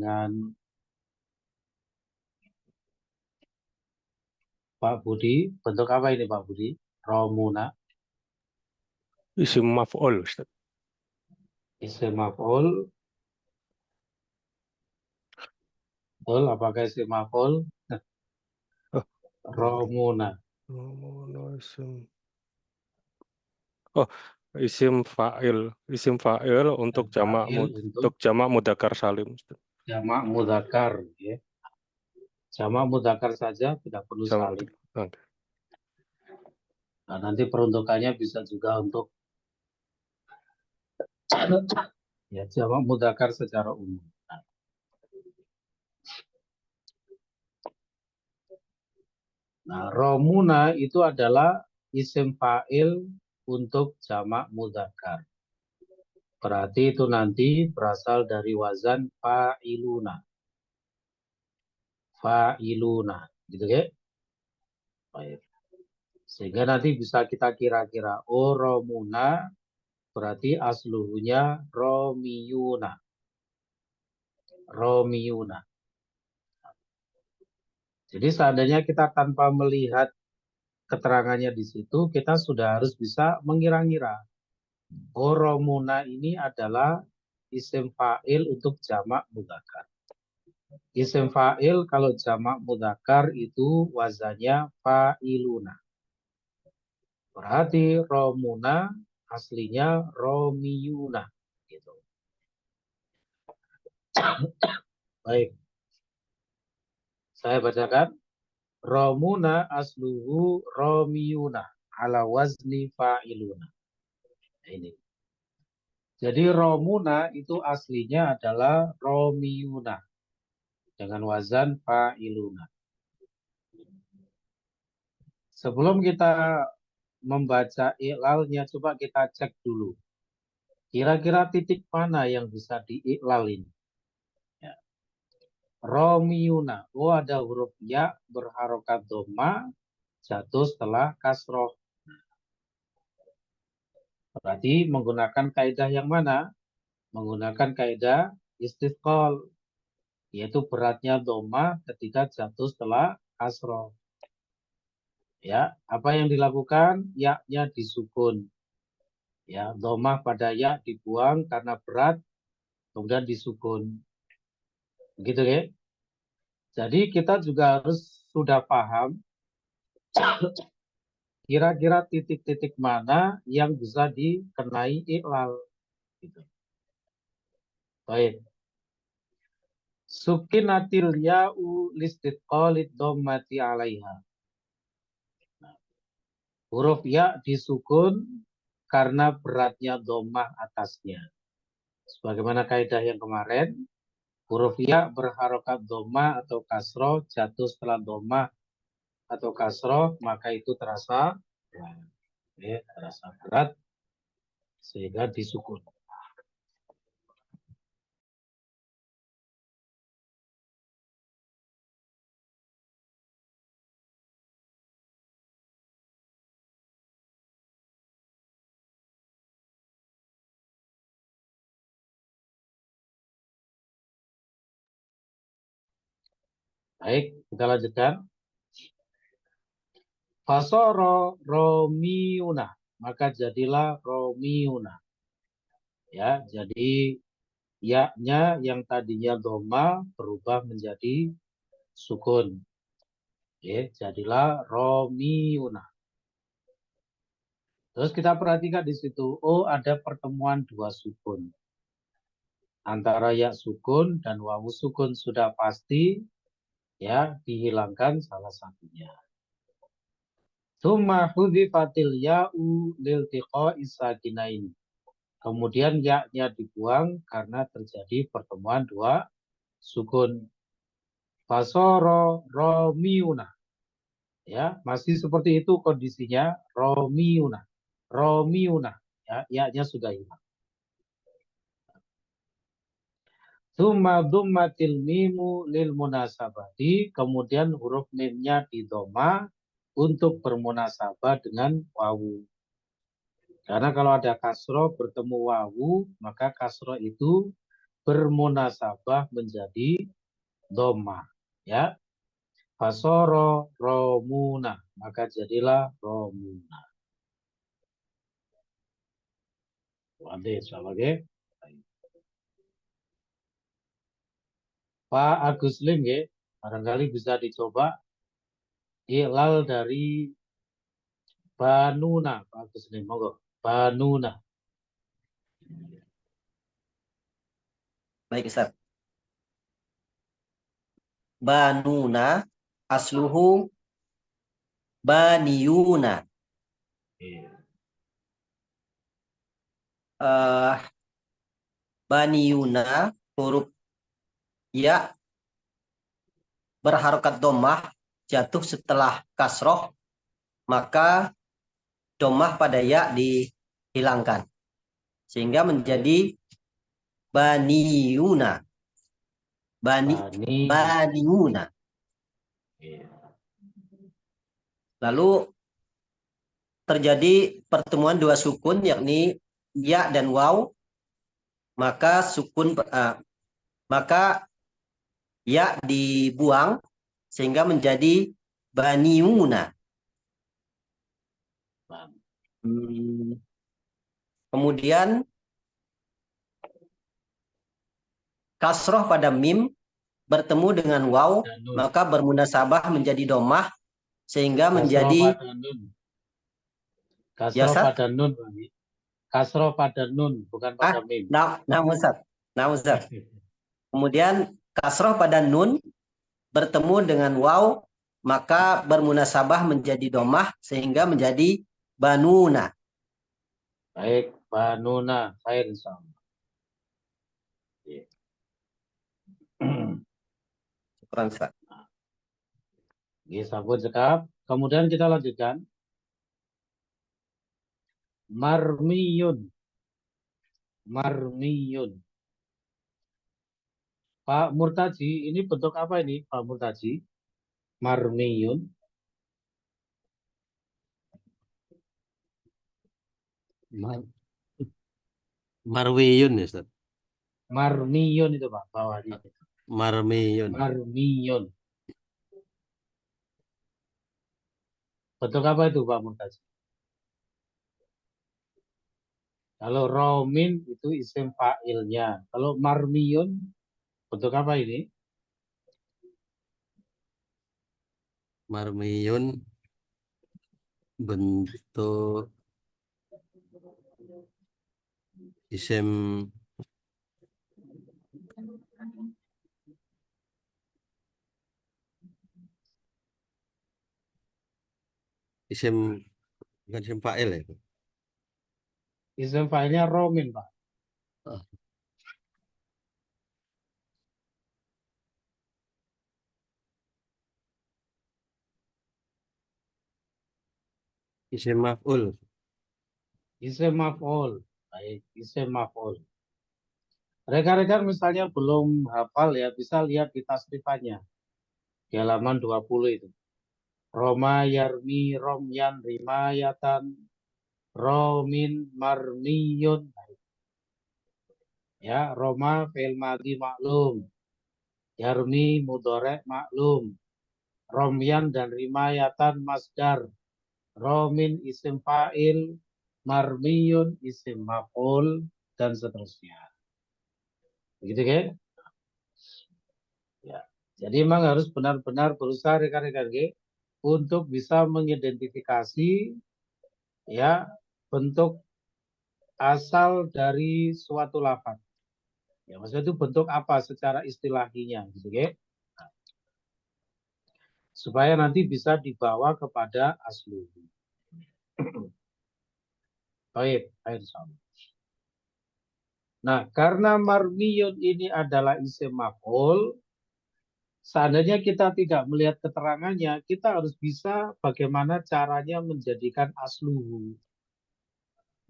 dengan Pak Budi. Bentuk apa ini Pak Budi? Romuna. Isim maf'ul, Ustaz. Isim maf'ul. Betul, apakah isim maf'ul? Oh, Romuna. isim. Oh, isim fa'il untuk Fa'il untuk jamak mudzakkar salim, Ustaz. jamak mudzakkar, ya. Jamak mudzakkar saja, tidak perlu Jamak salim. mudzakkar. Nah, nanti peruntukannya bisa juga untuk ya jamak mudzakkar secara umum. Nah, romuna itu adalah isim fa'il untuk jamak mudzakkar. Berarti itu nanti berasal dari wazan fa'iluna. Fa'iluna, gitu ya. Baik. Sehingga nanti bisa kita kira-kira, oh romuna berarti asluhunya romiyuna. Romiyuna. Jadi seandainya kita tanpa melihat keterangannya di situ, kita sudah harus bisa mengira-ngira. Oh, romuna ini adalah isim fa'il untuk jamak mudzakkar. Isim fa'il kalau jamak mudzakkar itu wazannya fa'iluna. Berarti romuna aslinya romiyuna. Gitu. Baik. Saya bacakan. Romuna asluhu romiyuna ala wazni fa'iluna. Ini. Jadi romuna itu aslinya adalah romiyuna dengan wazan fa'iluna. Sebelum kita membaca i'lalnya, coba kita cek dulu. Kira-kira titik mana yang bisa di'iklal ini? Ya. Romiyuna. Oh, ada huruf ya berharokat dhamma jatuh setelah kasroh. Berarti menggunakan kaidah yang mana? Menggunakan kaidah istisqal, yaitu beratnya dhamma ketika jatuh setelah kasroh. Ya, apa yang dilakukan? Ya-nya disukun. Ya, dhammah pada ya dibuang karena berat, kemudian disukun. Begitu ya. Jadi kita juga harus sudah paham kira-kira titik-titik mana yang bisa dikenai i'lal. Gitu. Baik. Sukinatil ya'u listitqalid dhammati 'alaiha. Huruf ya disukun karena beratnya dhammah atasnya. Sebagaimana kaidah yang kemarin, huruf ya berharokat dhammah atau kasroh jatuh setelah dhammah atau kasroh, maka itu terasa ya, terasa berat sehingga disukun. Baik, kita lanjutkan. Fasoro romiuna, maka jadilah romiuna. Ya, jadi ya-nya yang tadinya doma berubah menjadi sukun. Ya, jadilah romiuna. Terus kita perhatikan di situ, oh ada pertemuan dua sukun. Antara ya sukun dan wawu sukun sudah pasti, ya dihilangkan salah satunya. Tsumma hudhifatil ya'u liltiqa'i sakinain. Kemudian ya-nya dibuang karena terjadi pertemuan dua sukun. Fasoro romiuna. Ya, masih seperti itu kondisinya romiuna. Romiuna. Ya, ya-nya sudah hilang. Tsumma dhummatil mimu lil munasabati, kemudian huruf mimnya didoma untuk bermunasabah dengan wawu. Karena kalau ada kasroh bertemu wawu, maka kasroh itu bermunasabah menjadi domah. Ya. Fasoro romuna. Maka jadilah romuna. Waduh, sebagai Pak Agus Lim, ya, barangkali bisa dicoba ilal dari banuna. Pak Agus Lim, monggo. Banuna. Baik, Ustaz. Banuna asluhu baniyuna. Baniyuna huruf ya berharokat domah jatuh setelah kasroh, maka domah pada ya dihilangkan sehingga menjadi baniyuna. Baniyuna. Lalu terjadi pertemuan dua sukun yakni ya dan waw, maka maka ya dibuang sehingga menjadi baniyuna. Kemudian kasroh pada mim bertemu dengan waw, maka bermunasabah menjadi domah sehingga menjadi kasroh pada nun. Kasroh pada nun, bukan pada mim. Ustaz. Kemudian kasroh pada nun bertemu dengan waw, maka bermunasabah menjadi domah sehingga menjadi banuna. Baik, banuna. Khair insyaallah. Syukran, Ustaz. Sabun sekap. Kemudian kita lanjutkan. Marmiyun. Marmiyun. Pak Murtaji, ini bentuk apa ini, Pak Murtaji? Marmiyun. Marwiyun ya, Ustaz. Marmiyun itu, Pak, bawahnya. Marmiyun. Marmiyun. Bentuk apa itu, Pak Murtaji? Kalau romin itu isim fa'ilnya. Kalau marmiyun, bentuk apa ini? Marmiyun bentuk isim bukan isim fa'il ya. Isim fa'ilnya romin, Pak. Isim maf'ul. Isim maf'ul. Baik, isim maf'ul. Rekan-rekan misalnya belum hafal ya, bisa lihat di tasrifannya. Di halaman 20 itu. Roma yarmi romyan rimayatan romin marmiyun. Ya, Roma fi'il madhi maklum. Yarmi mudhari' maklum. Romyan dan rimayatan masdar. Romin isim fa'il, marmiyun isim maf'ul, dan seterusnya. Begitu kan? Ya. Jadi memang harus benar-benar berusaha rekan-rekan untuk bisa mengidentifikasi ya bentuk asal dari suatu lafaz. Ya, maksudnya itu bentuk apa secara istilahinya, gitu ya. Nah, supaya nanti bisa dibawa kepada asli. Baik, insyaallah. Nah, karena marmiyun ini adalah isim maf'ul, seandainya kita tidak melihat keterangannya, kita harus bisa bagaimana caranya menjadikan asluhu.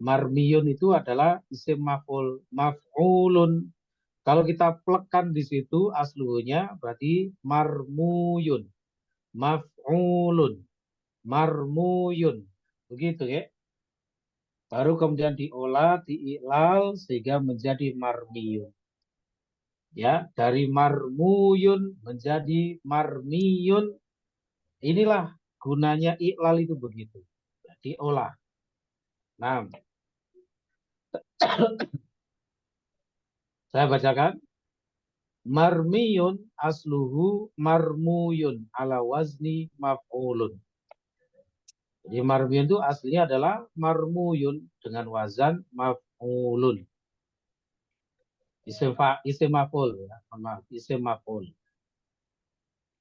Marmiyun itu adalah isim maf'ul, maf'ulun. Kalau kita plekkan di situ asluhunya berarti marmuyun, maf'ulun, marmuyun. Begitu ya. Baru kemudian diolah, diiklal sehingga menjadi marmiyun. Ya, dari marmuyun menjadi marmiyun. Inilah gunanya iklal itu begitu. Diolah. Nah, saya bacakan. Marmiyun asluhu marmuyun ala wazni maf'ulun. Jadi marmiyun itu aslinya adalah marmuyun dengan wazan maf'ulun. Isim maf'ul ya. Maaf, isim maf'ul.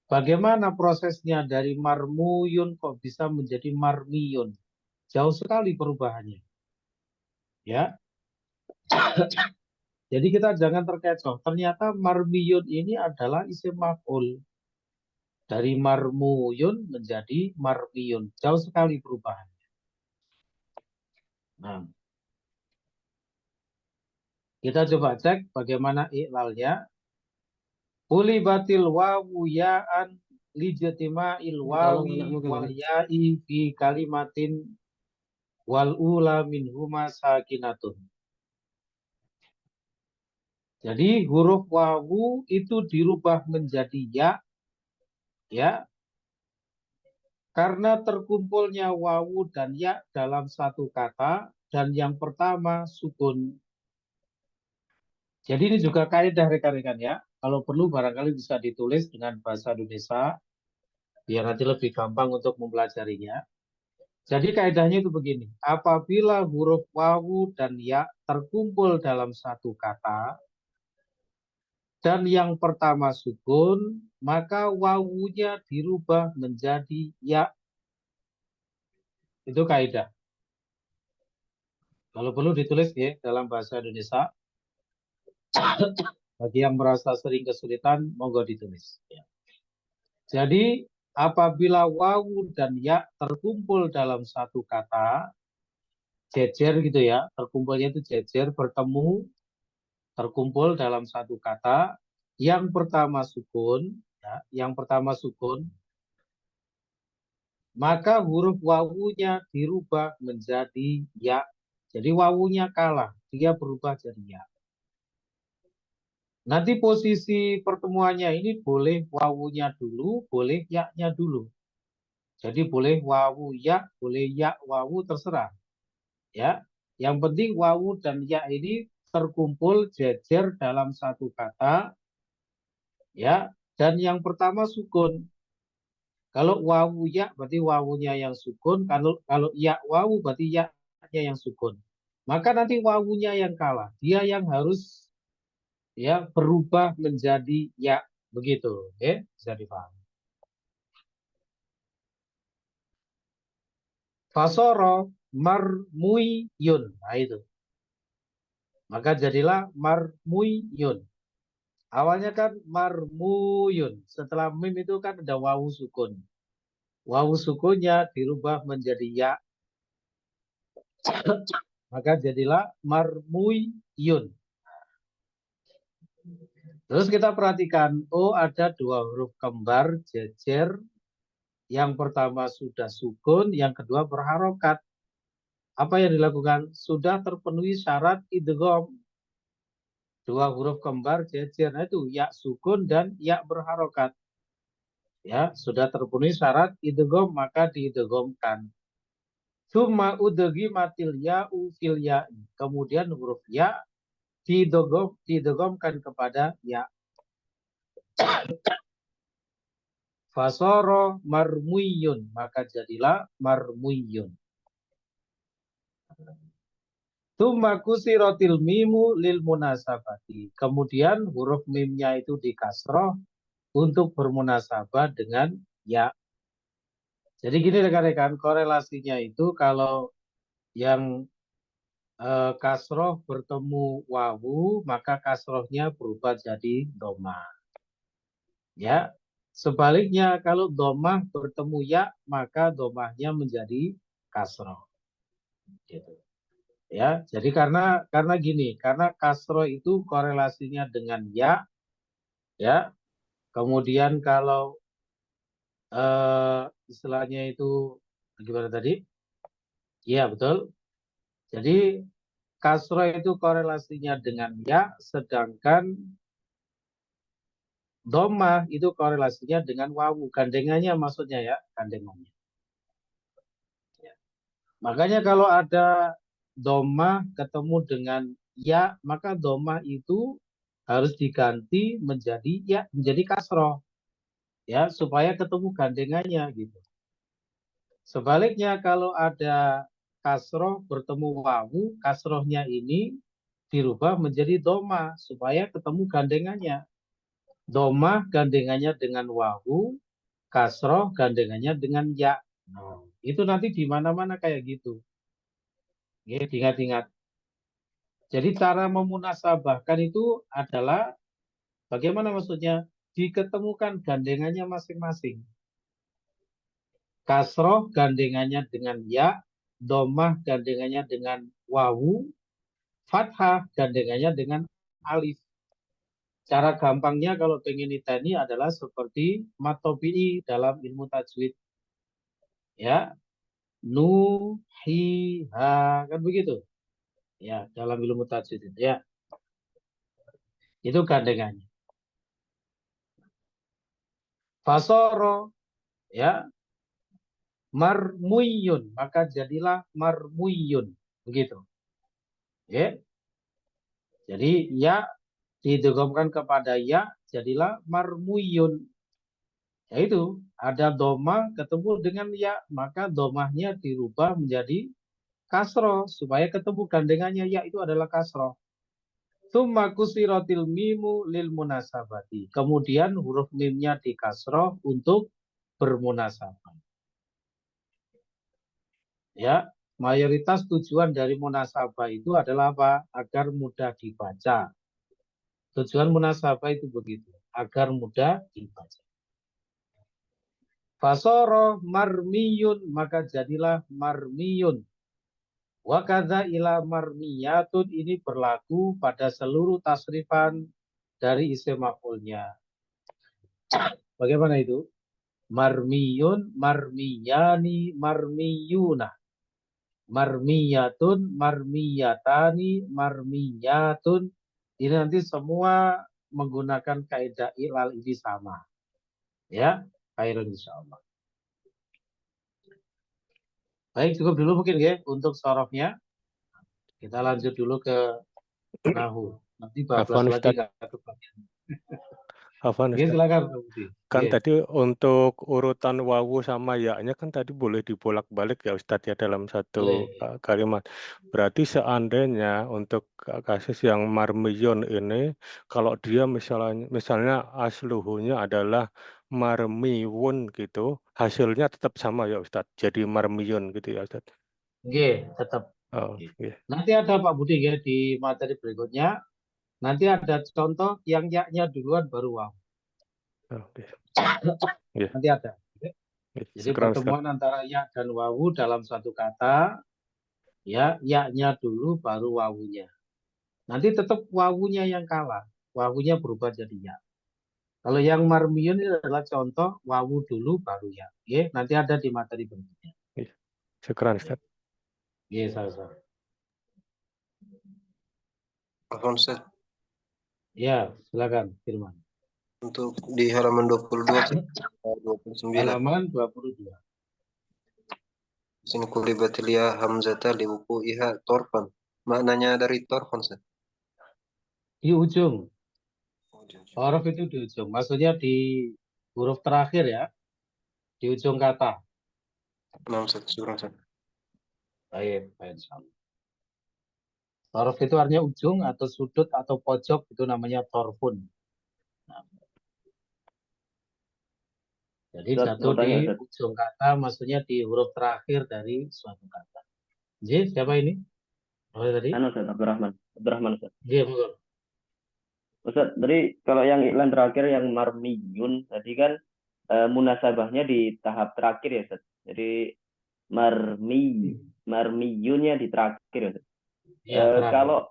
Bagaimana prosesnya dari marmuyun kok bisa menjadi marmiyun? Jauh sekali perubahannya. Ya. Jadi kita jangan terkecoh. Ternyata marmiyun ini adalah isim maf'ul. Dari marmuyun menjadi marmiyun. Jauh sekali perubahannya. Nah, kita coba cek bagaimana iklalnya. Ulibatil wawu ya'an lijtima'il wawi wal ya'i fi kalimatin wal ula minhuma sakinatun. Jadi huruf wawu itu dirubah menjadi ya, karena terkumpulnya wawu dan ya dalam satu kata dan yang pertama sukun. Jadi ini juga kaidah rekan-rekan ya. Kalau perlu barangkali bisa ditulis dengan bahasa Indonesia biar nanti lebih gampang untuk mempelajarinya. Jadi kaidahnya itu begini. Apabila huruf wawu dan ya terkumpul dalam satu kata dan yang pertama sukun, maka wawunya dirubah menjadi ya. Itu kaidah. Kalau perlu ditulis ya dalam bahasa Indonesia. Bagi yang merasa sering kesulitan, monggo ditulis. Ya. Jadi apabila wawu dan ya terkumpul dalam satu kata, jejer gitu ya, terkumpulnya itu jejer, bertemu, terkumpul dalam satu kata, yang pertama sukun, ya, maka huruf wawunya dirubah menjadi ya. Jadi wawunya kalah, dia berubah jadi ya. Nanti posisi pertemuannya ini boleh wawunya dulu, boleh ya-nya dulu. Jadi boleh wawu ya, boleh ya wawu terserah. Ya, yang penting wawu dan ya ini terkumpul jejer dalam satu kata, ya. Dan yang pertama sukun. Kalau wawu ya berarti wawunya yang sukun. Kalau ya wawu berarti ya-nya yang sukun. Maka nanti wawunya yang kalah. Dia yang harus ya berubah menjadi ya, begitu. Oke, bisa dipahami. Fasoro marmuyun. Nah itu. Maka jadilah marmuyun. Awalnya kan marmuyun. Setelah mim itu kan ada wawu sukun. Wawu sukunnya dirubah menjadi ya. Maka jadilah marmuyun. Terus kita perhatikan, oh ada dua huruf kembar jejer. Yang pertama sudah sukun, yang kedua berharokat. Apa yang dilakukan? Sudah terpenuhi syarat idgham. Dua huruf kembar jejer, nah itu ya sukun dan ya berharokat. Ya, sudah terpenuhi syarat idgham maka diidghamkan. Summa udghimatil ya'u fil ya'i. Kemudian huruf ya didghamkan kepada ya. Fasoro marmuyun, maka jadilah marmuyun. Summa kusirotil mimu lil munasabati. Kemudian huruf mimnya itu dikasroh untuk bermunasabah dengan ya. Jadi gini rekan-rekan, korelasinya itu kalau yang kasroh bertemu wawu, maka kasrohnya berubah jadi domah. Ya, sebaliknya kalau domah bertemu ya, maka domahnya menjadi kasroh. Gitu. Ya, jadi karena gini, karena kasroh itu korelasinya dengan ya, ya. Kemudian kalau istilahnya itu gimana tadi? Iya betul. Jadi kasroh itu korelasinya dengan ya, sedangkan Domah itu korelasinya dengan wawu, gandengannya maksudnya ya, gandengannya. Ya. Makanya kalau ada domah ketemu dengan ya, maka domah itu harus diganti menjadi ya, menjadi kasroh, ya, supaya ketemu gandengannya gitu. Sebaliknya kalau ada kasroh bertemu wawu, kasrohnya ini dirubah menjadi domah supaya ketemu gandengannya. Domah gandengannya dengan wawu, kasroh gandengannya dengan ya. Nah, itu nanti di mana-mana kayak gitu. Ya, ingat-ingat. Jadi cara memunasabahkan itu adalah bagaimana maksudnya? Diketemukan gandengannya masing-masing. Kasroh gandengannya dengan ya, domah gandengannya dengan wawu, fathah gandengannya dengan alif. Cara gampangnya kalau pengen ditani adalah seperti matobi'i dalam ilmu tajwid. Ya, nu, hi, ha, kan begitu. Ya, dalam ilmu tajwid itu ya. Itu gandengannya. Fasoro, ya, marmuyun, maka jadilah marmuyun. Begitu. Ya. Jadi ya didogomkan kepada ya, jadilah marmuyun. Yaitu ada doma ketemu dengan ya, maka domahnya dirubah menjadi kasroh supaya ketemu gandengannya ya itu adalah kasroh. Tsumma kusiratil mimu lil munasabati. Kemudian huruf mimnya dikasroh untuk bermunasabah. Ya, mayoritas tujuan dari munasabah itu adalah apa? Agar mudah dibaca. Tujuan munasabah itu begitu, agar mudah dibaca. Fasoro marmiyun, maka jadilah marmiyun. Wakadha ila marmiyatun, ini berlaku pada seluruh tasrifan dari isim maf'ulnya. Bagaimana itu? Marmiyun, marmiyani, marmiyuna. Marmiyatun, marmiyatani, marmiyatun. Ini nanti semua menggunakan kaidah ilal ini sama. Ya, khairun insyaallah. Baik, cukup dulu mungkin ya untuk sorofnya. Kita lanjut dulu ke nahu. Nanti bablas Afwan, lagi Ustadz. nggak kebagian. Afwan, Oke, Ustadz. silakan Pak Budi. Kan Oke. tadi untuk urutan wawu sama ya-nya kan tadi boleh dibolak-balik ya Ustadz ya dalam satu Boleh. kalimat. Berarti seandainya untuk kasus yang marmiyun ini, kalau dia misalnya asluhunya adalah marmiwun gitu, hasilnya tetap sama ya Ustadz. Jadi marmiyun gitu ya Ustadz. Oke, tetap. Oh, Oke. iya. Nanti ada Pak Budi ya di materi berikutnya. Nanti ada contoh yang ya-nya duluan baru wawu. Oke. Iya. Nanti ada. Oke. Iya. Jadi Syukran, Ustadz. pertemuan antara ya dan wawu dalam satu kata, ya-nya dulu baru wawunya. Nanti tetap wawunya yang kalah. Wawunya berubah jadi ya. Kalau yang marmiyun ini adalah contoh wawu dulu baru ya. Oke, nanti ada di materi berikutnya. Iya. Syukran, Ustadz. Oke, sama-sama. Afwan, Ustaz. Ya, silakan Firman. Untuk di halaman 22 Ustaz, 29. Halaman 22. Sini kulibatil ya hamzata li wuqu'iha torfan. Maknanya dari torfan, Ustaz. Di ujung. Huruf itu di ujung. Maksudnya di huruf terakhir ya. Di ujung kata. Nah, Ustaz, syukur, Ustaz. Baik, baik. Torf itu artinya ujung atau sudut atau pojok, itu namanya torfun. Nah, jadi jatuh di ujung kata, maksudnya di huruf terakhir dari suatu kata. Jadi siapa ini? Oh, tadi? Ustaz, Abdurrahman Ustaz. Iya, betul. Ustaz, tadi kalau yang iklan terakhir yang marmiyun tadi kan munasabahnya di tahap terakhir ya Ustaz. Jadi marmiyunnya di terakhir ya Ustaz. Ya, kalau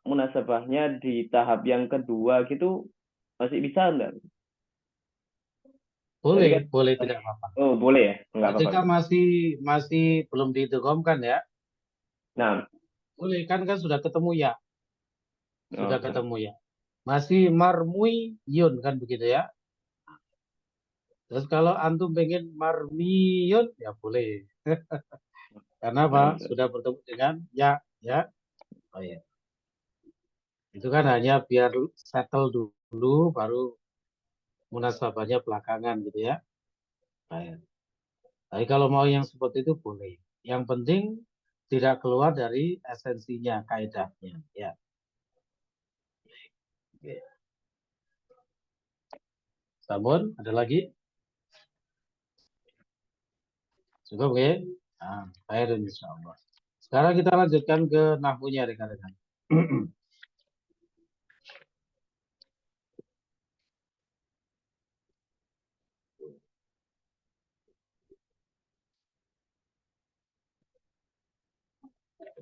munasabahnya di tahap yang kedua gitu masih bisa enggak? Boleh, kan, boleh, tidak apa-apa. Oh, boleh ya? Enggak apa-apa. Jika masih belum didogomkan ya. Nah, boleh, kan sudah ketemu ya. Sudah oh, ketemu ya. Masih marmuyun kan begitu ya. Terus kalau antum pengen marmiyun ya boleh. Karena apa? Sudah bertemu dengan ya, ya. Oh ya. Itu kan hanya biar settle dulu baru munasabahnya belakangan gitu ya. Nah, tapi kalau mau yang seperti itu boleh. Yang penting tidak keluar dari esensinya, kaidahnya. Ya. Oke. Sabun, ada lagi? Cukup ya? Nah, baik insya Allah. Sekarang kita lanjutkan ke nahwunya rekan-rekan.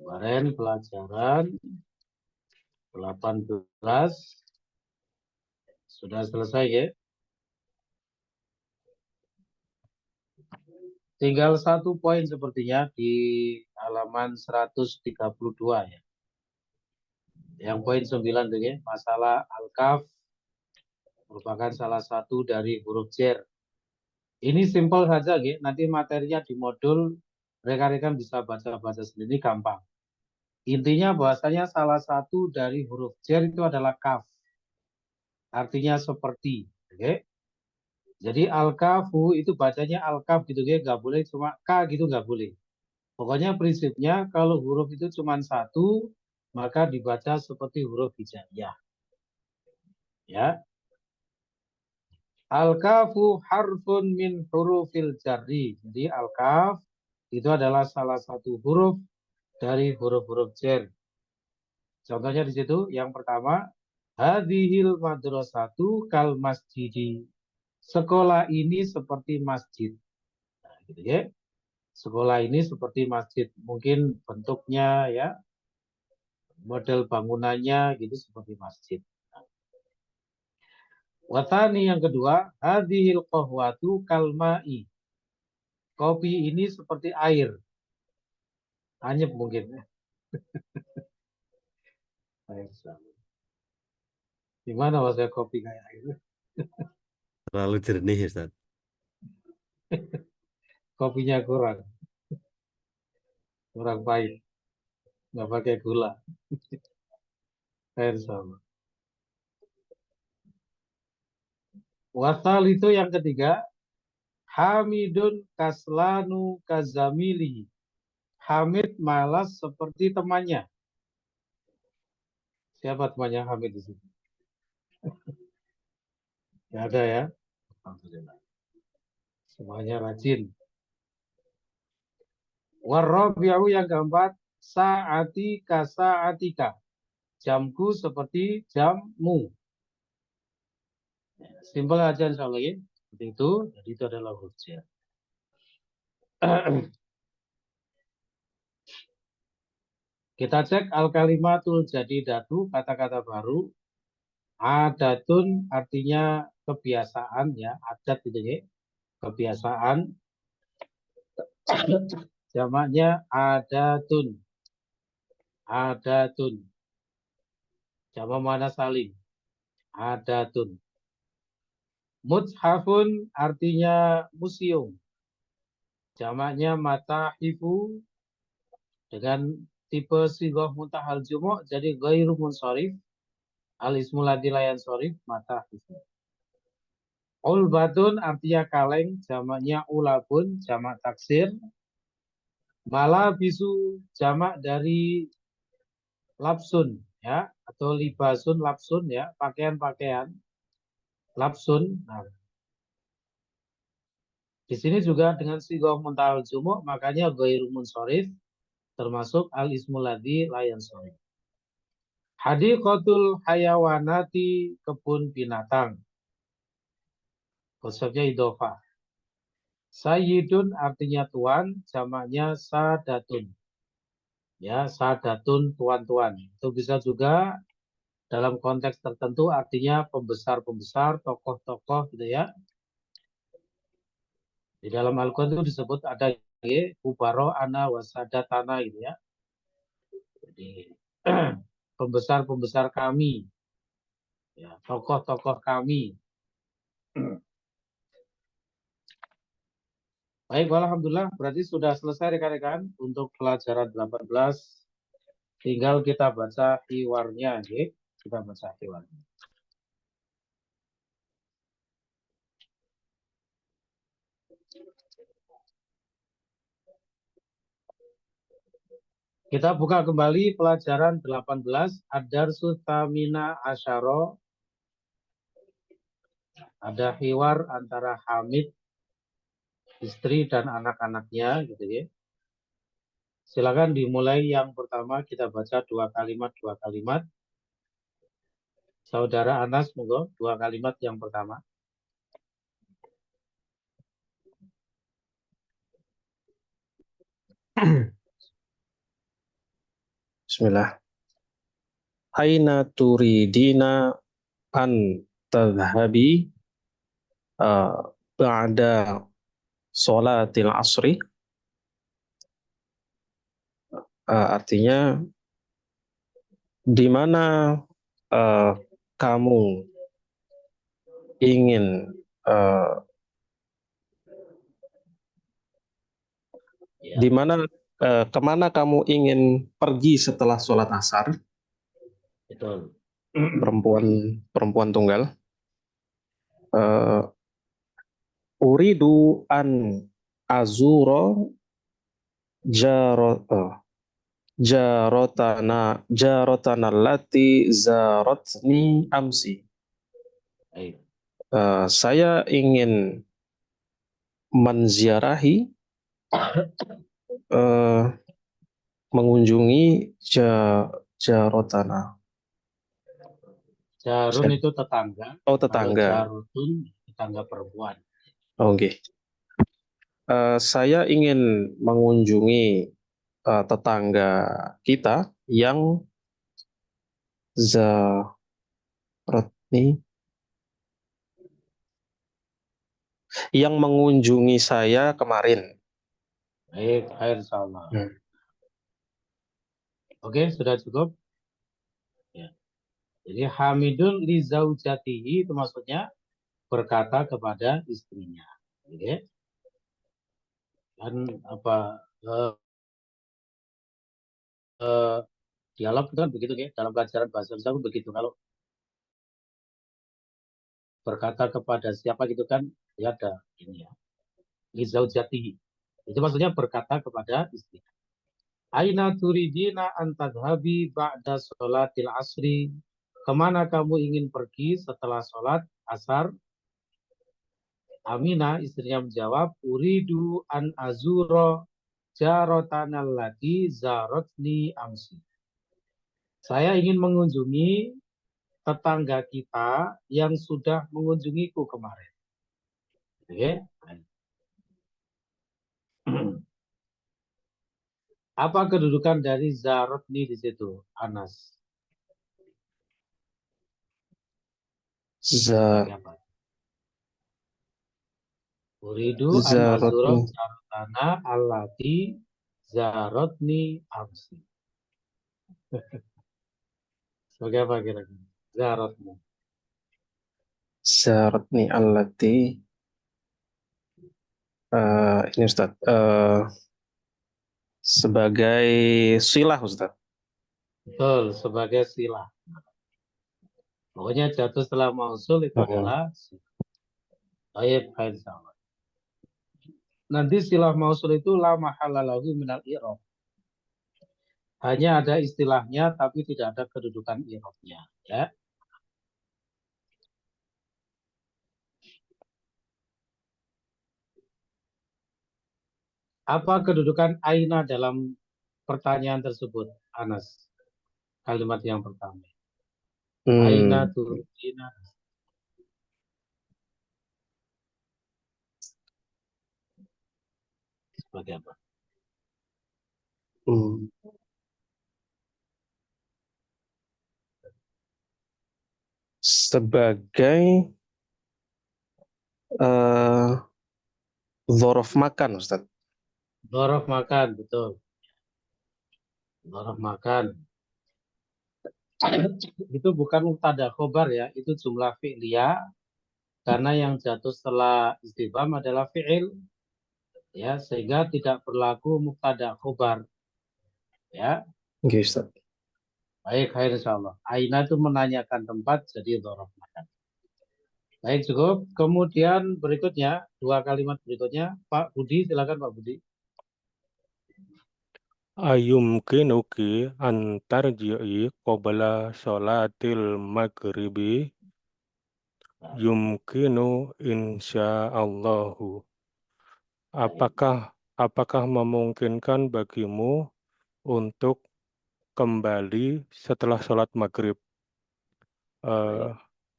Kemarin pelajaran 18 sudah selesai ya. Tinggal satu poin sepertinya di halaman 132 ya. Yang poin 9 itu ya, masalah al-kaf merupakan salah satu dari huruf jar. Ini simpel saja ya, nanti materinya di modul rekan-rekan bisa baca-baca sendiri gampang. Intinya bahwasanya salah satu dari huruf jar itu adalah kaf. Artinya seperti, oke? Jadi al-kafu itu bacanya al-kaf gitu ya, nggak boleh cuma k gitu nggak boleh. Pokoknya prinsipnya kalau huruf itu cuma satu, maka dibaca seperti huruf hijaiyah. Ya. Al-kafu harfun min hurufil jarri. Jadi al-kaf itu adalah salah satu huruf dari huruf-huruf jar. Contohnya di situ yang pertama, hadhil madrasatu kal masjidi. Sekolah ini seperti masjid. Nah, gitu ya. Sekolah ini seperti masjid. Mungkin bentuknya ya, model bangunannya gitu seperti masjid. Watani yang kedua, hadhil qahwatu kalma'i. Kopi ini seperti air. Anyep mungkin. Gimana maksudnya kopi kayak air? Terlalu jernih, Ustaz. Kopinya kurang. Kurang pahit. Nggak pakai gula. Air sama. Wasal itu yang ketiga. Hamidun kaslanu kazamili. Hamid malas seperti temannya. Siapa temannya Hamid di sini? Nggak ada ya? Alhamdulillah. Semuanya rajin. Warrabi'u yang keempat. Sa'ati kasa'atika. Jamku seperti jammu. Simpel aja insya Allah ya. Seperti itu. Jadi itu adalah huruf jar. Kita cek al-kalimatul jadidatu, kata-kata baru. Adatun artinya kebiasaan ya, adat gitu ya. Kebiasaan. Jamaknya adatun. Adatun. Jamak mana salim. Adatun. Mushafun artinya museum. Jamaknya matahifu dengan tipe sigoh muntahal jumu' jadi ghairu munsharif. Al-ismul ladzi la yansharif matahifu. Ulbatun artinya kaleng, jamaknya ulabun, jamak taksir. Malabisu jamak dari labsun ya, atau libasun labsun ya, pakaian-pakaian. Labsun. Nah, di sini juga dengan sigoh muntahal jumu' makanya ghairu munsharif termasuk al-ismul ladzi la yansharif. Hadiqatul hayawanati, kebun binatang. Konsepnya idhofah. Sayyidun artinya tuan, jamaknya sadatun. Ya, sadatun tuan-tuan. Itu bisa juga dalam konteks tertentu artinya pembesar-pembesar, tokoh-tokoh gitu ya. Di dalam Al-Quran itu disebut ada kubaro ana wasadatana gitu ya. Jadi pembesar-pembesar kami. Ya, tokoh-tokoh kami. Baik, alhamdulillah berarti sudah selesai rekan-rekan untuk pelajaran 18. Tinggal kita baca hiwarnya, ya. Kita baca hiwarnya. Kita buka kembali pelajaran 18, Ad-Darsu Tsamina Asyara. Ada hiwar antara Hamid, istri dan anak-anaknya, gitu ya. Silakan dimulai yang pertama, kita baca dua kalimat. Saudara Anas, monggo, 2 kalimat yang pertama. Bismillah. Aina turidina an tadhhabi ba'da sholatil asri. Artinya di mana kamu ingin di mana kemana kamu ingin pergi setelah sholat asar? Betul. Perempuan tunggal. Uridu an azuro jarotana lati zarotni amsi. Baik. Saya ingin menziarahi, mengunjungi jarotana. Jarun itu tetangga. Oh, tetangga. Kalau jarutun tetangga perempuan. Oke. Saya ingin mengunjungi tetangga kita yang mengunjungi saya kemarin. Baik, insyaallah. Oke, sudah cukup. Ya. Jadi Hamidun li zaujatihi itu maksudnya berkata kepada istrinya. Oke. Dan apa dialog itu kan begitu ya, dalam pelajaran bahasa Indonesia pun begitu. Kalau berkata kepada siapa gitu kan, ya ada ini ya. Li zaujatihi. Itu maksudnya berkata kepada istrinya. Aina turidina antadhabi ba'da sholatil asri. Kemana kamu ingin pergi setelah sholat asar? Aminah istrinya menjawab, uridu an azuro jarotanal lati zarotni amsi. Saya ingin mengunjungi tetangga kita yang sudah mengunjungiku kemarin. Oke. Apa kedudukan dari zarotni di situ, Anas? Uridu an azuro jarotana allati zarotni amsi. Sebagai apa kira-kira? Zarotni allati ini Ustaz, sebagai silah Ustaz. Betul, sebagai silah. Pokoknya jatuh setelah mausul itu adalah baik, insyaallah. Nanti silah mausul itu la mahalalahu minal i'rab. Hanya ada istilahnya tapi tidak ada kedudukan i'rabnya, ya. Apa kedudukan aina dalam pertanyaan tersebut, Anas? Kalimat yang pertama. Aina turidina. Sebagai apa? Sebagai dzaraf makan, Ustaz. Dzaraf makan, betul. Dzaraf makan. itu bukan mubtada khobar ya, itu jumlah fi'liyah karena yang jatuh setelah istifham adalah fi'il ya, sehingga tidak berlaku mubtada khobar ya. Oke, Ustaz. Baik, khair insyaallah. Aina itu menanyakan tempat, jadi dhorof makan. Baik, cukup. Kemudian berikutnya, dua kalimat berikutnya, Pak Budi, silakan Pak Budi. Ayumkinuki an tarji'i qabla sholatil maghribi yumkinu insyaallahu. Apakah memungkinkan bagimu untuk kembali setelah sholat maghrib?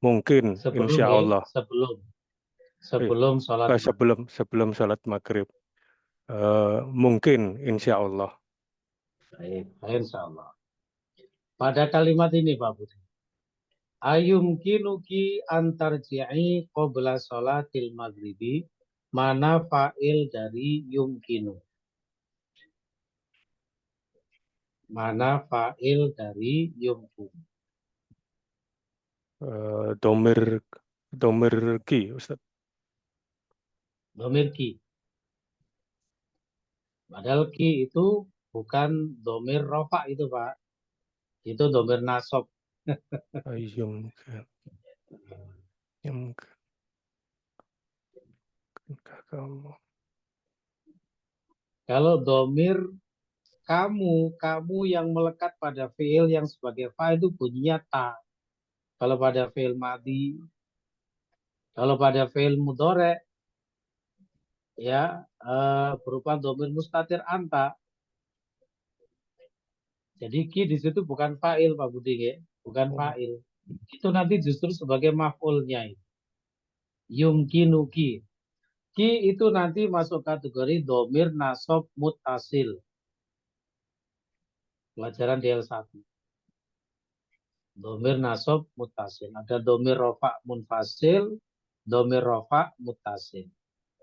Mungkin, Sebelum insya ya, Allah. sebelum sholat maghrib. Sebelum sholat maghrib. Mungkin, insya Allah. Baik, insyaallah. Pada kalimat ini Pak Budi, ayumkinuki antarji'i qabla sholatil maghribi, mana fa'il dari yumkinu? Mana fa'il dari yumkinu? Domir ki, Ustaz. Domir ki. Padahal ki itu bukan domir rofa itu Pak. Itu domir nasob. Kalau domir kamu yang melekat pada fi'il yang sebagai fa'il itu bunyinya ta. Kalau pada fi'il madi, kalau pada fi'il mudhari ya berupa domir mustatir anta. Jadi ki di situ bukan fa'il Pak Budi ya, bukan fa'il. Itu nanti justru sebagai maf'ulnya. Yumkinuki. Ki itu nanti masuk kategori domir nasob muttasil. Pelajaran DL1. Domir nasob muttasil. Ada domir rofa munfasil, domir rofa muttasil.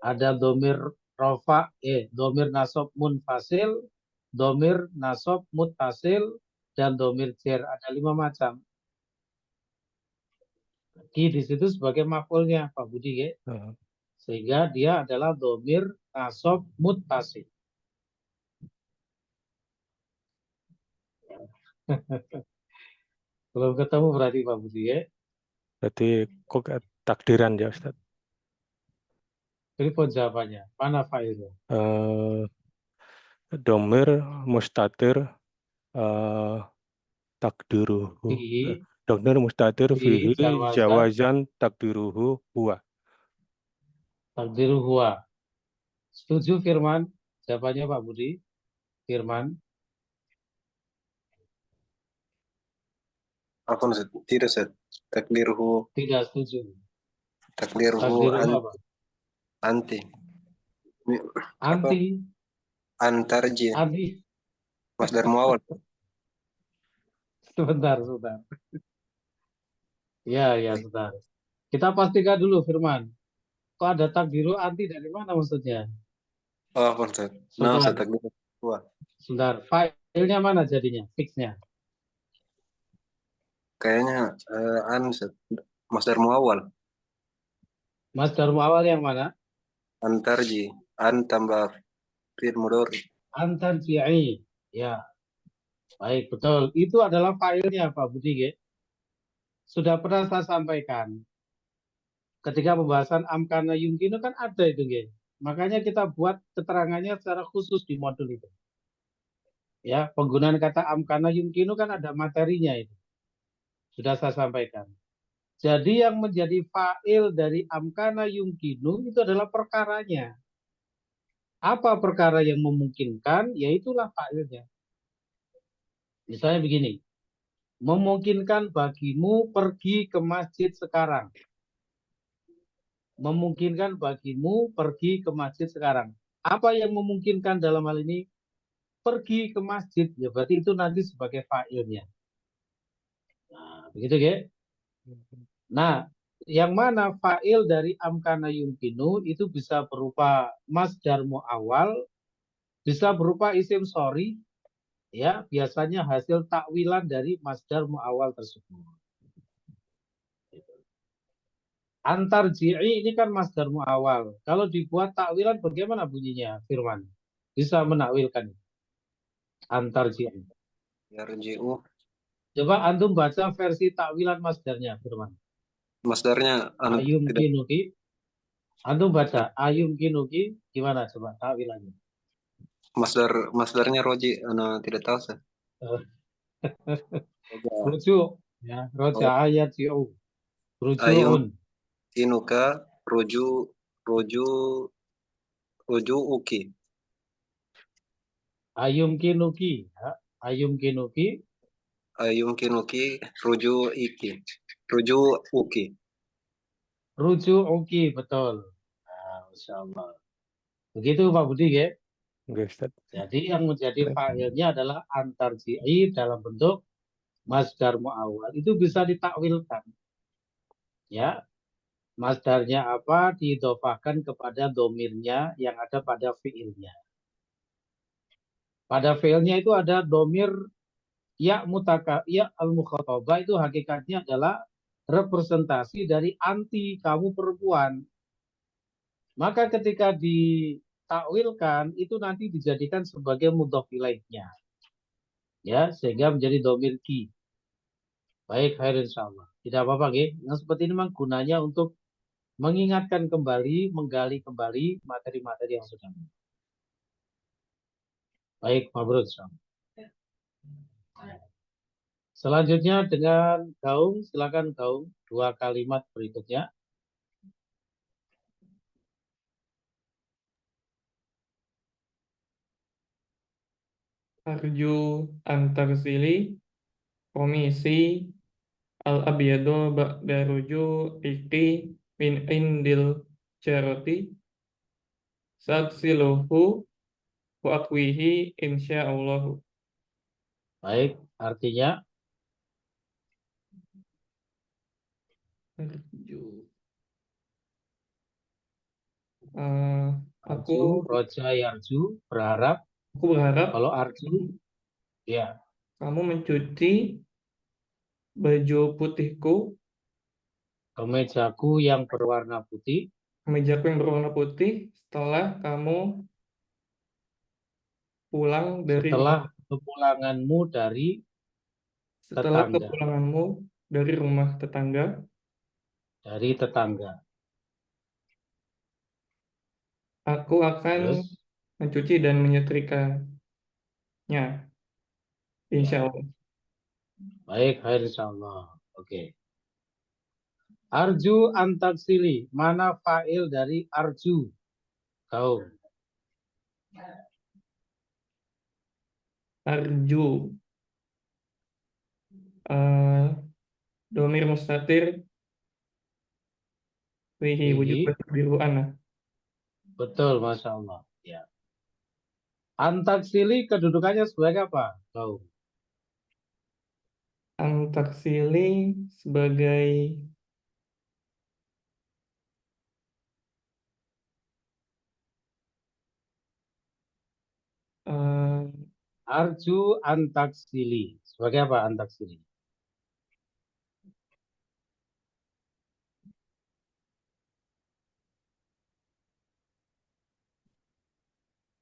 Ada domir rofa, domir nasob munfasil, domir nasob muttasil, dan domir jar. Ada 5 macam. Ki di situ sebagai maf'ulnya Pak Budi ya. Sehingga dia adalah domir nasob muttasil. Belum ketemu berarti Pak Budi ya. Berarti kok takdiran ya Ustaz? Telepon jawabannya. Mana fa'ilnya? Domir mustatir takdiruhu. Domir mustatir fihi jawazan takdiruhu huwa. Takdiruhu huwa. Setuju Firman? Jawabannya Pak Budi. Firman. Apa Ustaz? Tidak Ustaz. Takdiruhu. Tidak setuju. Takdiruhu apa? Anti. Anti. Antarji. Anti. Masdar muawwal. Sebentar. Ya, sebentar. Kita pastikan dulu Firman. Kok ada takdiru anti dari mana maksudnya? Oh, Ustaz. Nah, Ustaz takdiruhu huwa. Sebentar. Filenya mana jadinya? Fixnya. Kayaknya masdar muawwal. Masdar muawwal yang mana? Antarji. An tambah fi'il mudhari. Antarji'i. Ya. Baik, betul. Itu adalah filenya Pak Budi. Sudah pernah saya sampaikan. Ketika pembahasan amkana yumkinu kan ada itu. Makanya kita buat keterangannya secara khusus di modul itu. Ya, penggunaan kata amkana yumkinu kan ada materinya itu. Sudah saya sampaikan. Jadi yang menjadi fa'il dari amkana yumkinu itu adalah perkaranya. Apa perkara yang memungkinkan? Yaitulah fa'ilnya. Misalnya begini. Memungkinkan bagimu pergi ke masjid sekarang. Memungkinkan bagimu pergi ke masjid sekarang. Apa yang memungkinkan dalam hal ini? Pergi ke masjid. Ya berarti itu nanti sebagai fa'ilnya. Nah, begitu ya. Nah, yang mana fa'il dari amkana yumkinu itu bisa berupa masdar mu'awwal, bisa berupa isim sorry, ya biasanya hasil takwilan dari masdar muawwal tersebut. Antar ji'i ini kan masdar muawwal. Kalau dibuat takwilan bagaimana bunyinya, Firman? Bisa menakwilkan antar ji'i. Yarji'u. Coba antum baca versi takwilan masdarnya, Firman. Masdarnya anu Ayum tidak kinuki. Antum baca ayum kinuki gimana coba takwilannya? masdarnya roji anu tidak tahu saya. Rujuk ya, roja ayat ji'u. Ayum Ruju'un. kinuka ruju uki. Ayum kinuki. Ya. Ayum kinuki. Ayum kinuki ruju uki. Ruju'uki. Betul. Nah, Masya Allah. Begitu Pak Budi ya. Oke, Ustaz. Jadi yang menjadi fa'ilnya adalah antar ji'i dalam bentuk masdar mu'awwal. Itu bisa ditakwilkan. Ya. Masdarnya apa? Diidhofahkan kepada domirnya yang ada pada fi'ilnya. Pada fi'ilnya itu ada domir ya al-mukhatabah, itu hakikatnya adalah representasi dari anti, kamu perempuan. Maka ketika ditakwilkan itu nanti dijadikan sebagai mudhof ilaihnya. Ya, sehingga menjadi domir ki. Baik, khair insyaallah. Tidak apa-apa, nggih. Yang seperti ini memang gunanya untuk mengingatkan kembali, menggali kembali materi-materi yang sudah. Baik, mabrur insyaallah. Selanjutnya dengan Gaung, silakan Gaung, 2 kalimat berikutnya. Arju antarsili komisi al-abyadu ba'da ruju iki min indil jaroti saksiluhu wa akwihi insyaallahu. Baik, artinya Arju. arju, roja yarju, berharap. Aku berharap Kalau arju, ya, kamu mencuci baju putihku, kemejaku yang berwarna putih, kemejaku yang berwarna putih setelah kamu pulang dari setelah kepulanganmu dari tetangga. kepulanganmu dari rumah tetangga. Dari tetangga. Aku akan Terus, mencuci dan menyetrikanya. Insya Allah. baik, khair insyaallah. Oke. Arju antaksili, mana fa'il dari arju? Kau. Arju. Domir mustatir wihi wujud biru ana. Betul, Masya Allah. Ya. Antaksili kedudukannya sebagai apa? Kau. Antaksili sebagai Arju antaksili. Sebagai apa antaksili?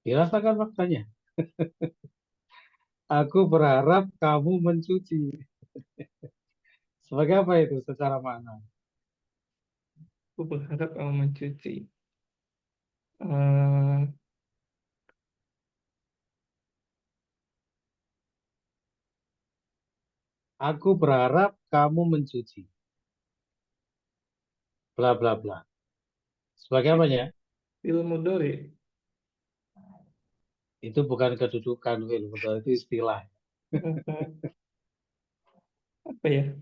Dirasakan faktanya. Aku berharap kamu mencuci. Sebagai apa itu secara makna? aku berharap kamu mencuci. Aku berharap kamu mencuci. Bla bla bla. Sebagai apanya? Fi'il mudhari. Itu bukan kedudukan, itu istilah. Apa ya?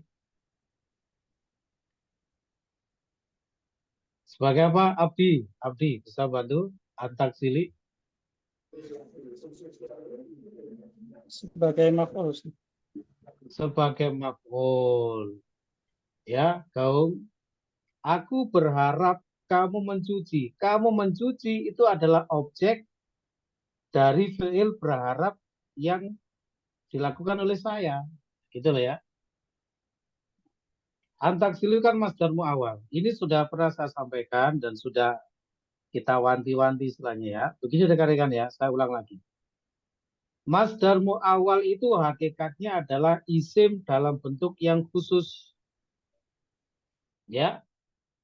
Sebagai apa? Abdi. Abdi bisa bantu antaksili. Sebagai maf'ul. Sebagai maf'ul. Ya, Gaung. Aku berharap kamu mencuci. Kamu mencuci itu adalah objek dari fi'il berharap yang dilakukan oleh saya. Gitu loh ya. Antaksilu kan masdar muawwal. Ini sudah pernah saya sampaikan dan sudah kita wanti-wanti istilahnya ya. Begini rekan-rekan ya, saya ulang lagi. Masdar muawwal itu hakikatnya adalah isim dalam bentuk yang khusus. Ya.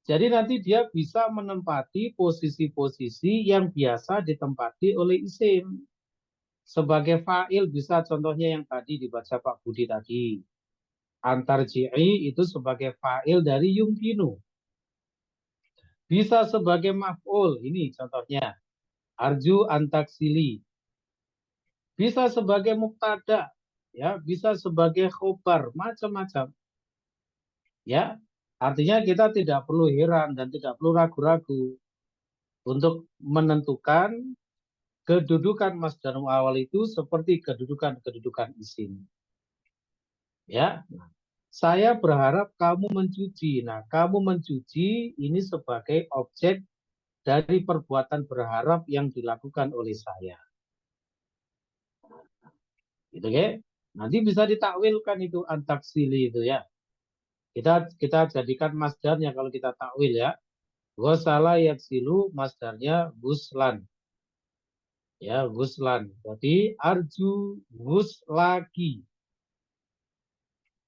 Jadi nanti dia bisa menempati posisi-posisi yang biasa ditempati oleh isim. Sebagai fa'il bisa contohnya yang tadi dibaca Pak Budi tadi. Antarji'i itu sebagai fa'il dari yumkinu. Bisa sebagai maf'ul, ini contohnya. Arju antaksili. Bisa sebagai mubtada, ya, bisa sebagai khobar, macam-macam. Ya, artinya kita tidak perlu heran dan tidak perlu ragu-ragu untuk menentukan kedudukan masdar muawwal itu seperti kedudukan isim. Ya, saya berharap kamu mencuci. Nah, kamu mencuci ini sebagai objek dari perbuatan berharap yang dilakukan oleh saya. Gitu ya. Nanti bisa ditakwilkan itu antaksili itu ya. Kita jadikan masdarnya kalau kita takwil ya. Ghasala yaksilu masdarnya guslan. Ya, guslan. Berarti arju guslaki.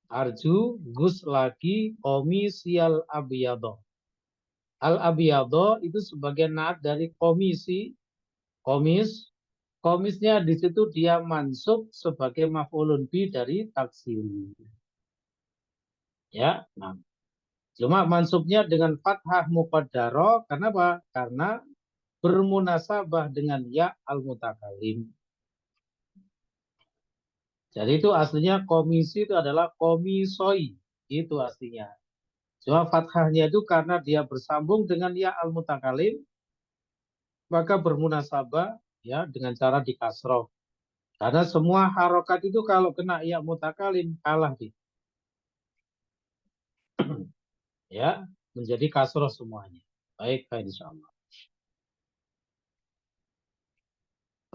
Arju guslaki komisial abiyado. Al abiyado itu sebagai naat dari komisi, komis. Komisnya di situ dia mansub sebagai maf'ulun bi dari taksili. Ya, nah. Cuma mansubnya dengan fathah muqaddarah. Kenapa? Karena bermunasabah dengan ya al-mutakalim. Jadi itu aslinya komisi itu adalah komisoi. Itu aslinya. Cuma fathahnya itu karena dia bersambung dengan ya al-mutakalim. Maka bermunasabah ya dengan cara dikasroh. Karena semua harokat itu kalau kena ya mutakalim kalah dia. Ya, menjadi kasroh semuanya. Baik, insya Allah.